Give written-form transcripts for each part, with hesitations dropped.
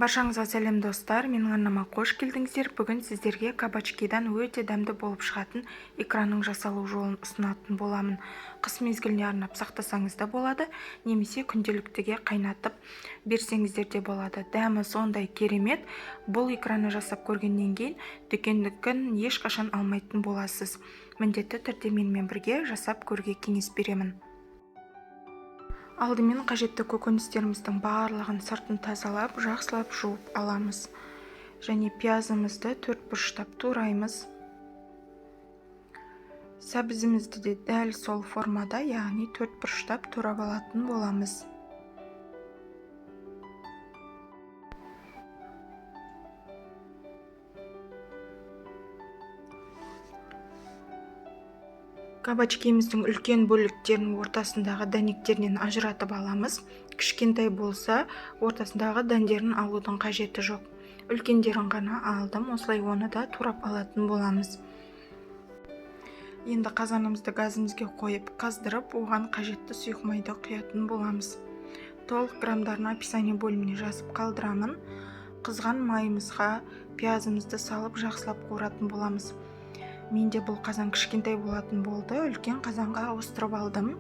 Баршаңызға сәлем достар, менің арнама қош келдіңіздер. Бүгін сіздерге кабачкидан өте дәмді болып шығатын икраның жасалу жолын ұсынатын боламын. Қыс мезгіліне арнап сақтасаңыз да болады, немесе күнделіктіге қайнатып берсеңіздер де болады. Дәмі сондай керемет. Бұл икраны жасап көргеннен кейін дүкендікін ешқашан алмайтын боласыз. Міндетті түрде менімен бірге жасап көруге кеңес беремін. Алдымен қажетті көкөністеріміздің барлығын сыртын тазалап, жақсылап жуып аламыз. Және пиязымызды 4 бұрыштап тураймыз. Сәбізімізді де дәл сол формада, яғни 4 бұрыштап турап алатын боламыз. Кабачкеміздің үлкен бөліктерін ортасындағы дәнектерінен ажыратып аламыз. Кішкентай болса, ортасындағы дәндерін алудың қажеті жоқ. Үлкендерін ғана алдым, осылай оны да турап алатын боламыз. Енді қазанымызды газымызге қойып, қаздырып, оған қажетті сұйық майды құятын боламыз. Толық граммдарын описание бөліміне жазып қалдырамын. Қызған майымызға пиязымызды салып, жақсылап қуыратын боламыз. Менде бұл қазан кішкентай болатын болды, үлкен қазанға ауыстырып алдым.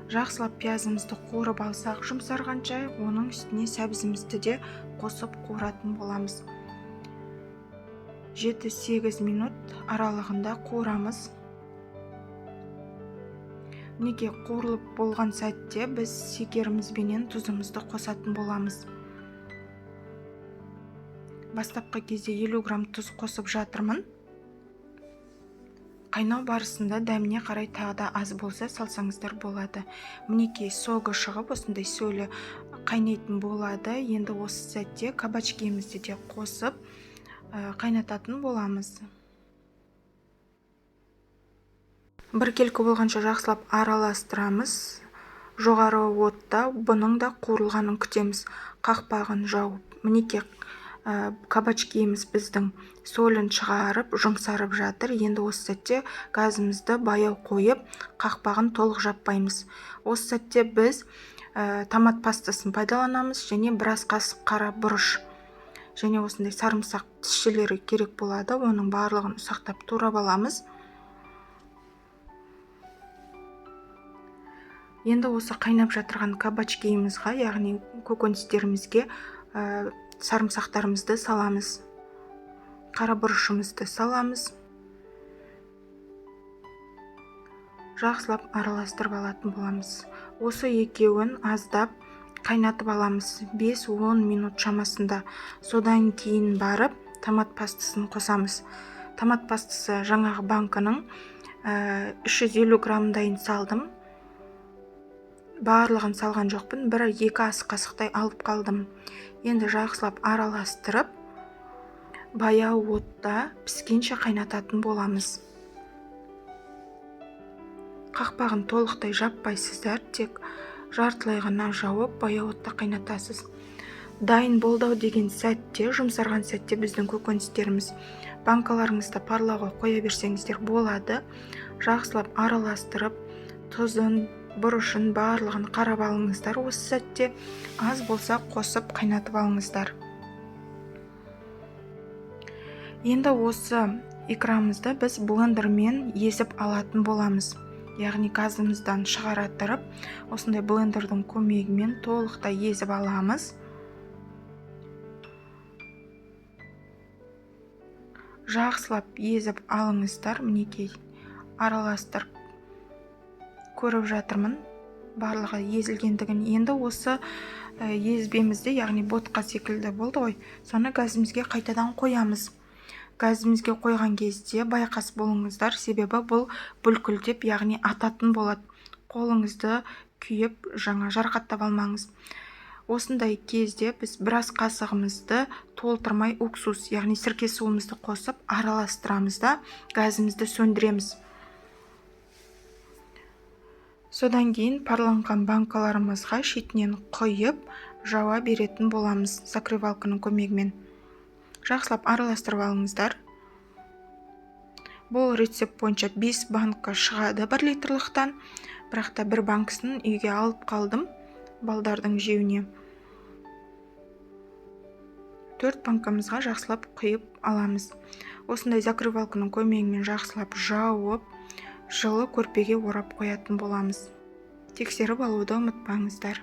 Жақсылап пиязымызды қуырып алсақ, жұмсарғанша оның үстіне сәбізімізді де қосып қуыратын боламыз. 7-8 минут аралығында қуырамыз. Неге қуырылып болған сәтте біз секерімізбенен тұзымызды қосатын боламыз. Бастапқы кезде 50 грамм тұз қосып жатырмын. Қайнау барысында дәміне қарай тағы да аз болса салсаңыздар болады. Мінекей согы шығып, осындай сөлі қайнайтын болады. Енді осы сәтте кабачкемізді де қосып қайнататын боламыз. Біркелкі болғанша жақсылап араластырамыз. Жоғары отта бұның да қуырылғанын күтеміз. Қақпағын жауып. Мінекей кабачкеміз біздің солын шығарып, жұмсарып жатыр. Енді осы сәтте газымызды баяу қойып, қақпағын толық жаппаймыз. Осы сәтте біз томат пастасын пайдаланамыз, және біраз қасық қара бұрыш, және осындай сарымсақ тісшелері керек болады. Оның барлығын ұсақтап турап аламыз. Енді осы қайнап жатырған кабачкемізға, яғни көкөністерімізге сарымсақтарымызды саламыз. Қара бұрышымызды саламыз. Жақсылап араластырып алатын боламыз. Осы екеуін аздап қайнатып аламыз. 5-10 минут шамасында. Содан кейін барып томат пастасын қосамыз. Томат пастасы жаңағы банкының 350 граммдайын салдым. Барлығын салған жоқпын, 1-2 ас қасықтай алып қалдым. Енді жақсылап араластырып, баяу отта піскенше қайнататын боламыз. Қақпағын толықтай жаппайсыздар, тек жартылай ғана жауып, баяу отта қайнатасыз. Дайын болды деген сәтте, жұмсарған сәтте біздің көкөністеріміз банкаларыңызды парлауға қоя берсеңіздер болады. Жақсылап араластырып, тұзын, бұрышын барлығын қарап алыңыздар. Осы сәтте аз болса қосып қайнатып алыңыздар. Енді осы икрамызды біз блендермен езіп алатын боламыз. Яғни газымыздан шығараттырып, осындай блендердің көмегімен толықтай езіп аламыз. Жақсылап езіп алыңыздар. Мінекей араластырып көріп жатырмын барлығы езілгендігін. Енді осы езбемізді, яғни ботқа секілді болды ғой, соны газымызге қайтадан қоямыз. Газымызге қойған кезде байқас болыңыздар, себебі бұл бүлкілдеп, яғни ататын болады. Қолыңызды күйіп, жарақаттап алмаңыз. Осындай кезде біз біраз қасығымызды толтырмай уксус, яғни сірке суымызды қосып араластырамыз да газымызды сөндіреміз. Содан кейін парланған банкаларымызға шетінен құйып жауа беретін боламыз закрывалканың көмегімен. Жақсылап араластырып алыңыздар. Бұл рецепт бойынша 5 банка шығады 1 литрлықтан. бірақ та бір банкысын үйге алып қалдым балдардың жеуіне. 4 банкамызға жақсылап құйып аламыз. Осындай закрывалканың көмегімен жақсылап жауып, жылы көрпеге орап қоятын боламыз. Тексеріп алуды ұмытпаңыздар.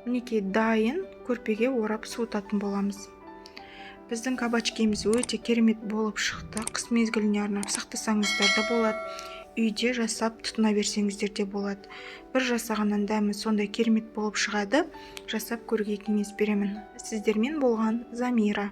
Мінекей дайын көрпеге орап суытатын боламыз. Біздің кабачкеміз өте керемет болып шықты. Қыс мезгіліне арнап сақтасаңыздар да болады. Үйде жасап тұтына берсеңіздер де болады. Бір жасағаннан дәмі сондай керемет болып шығады. Жасап көруге кеңес беремін. Сіздермен болған Замира.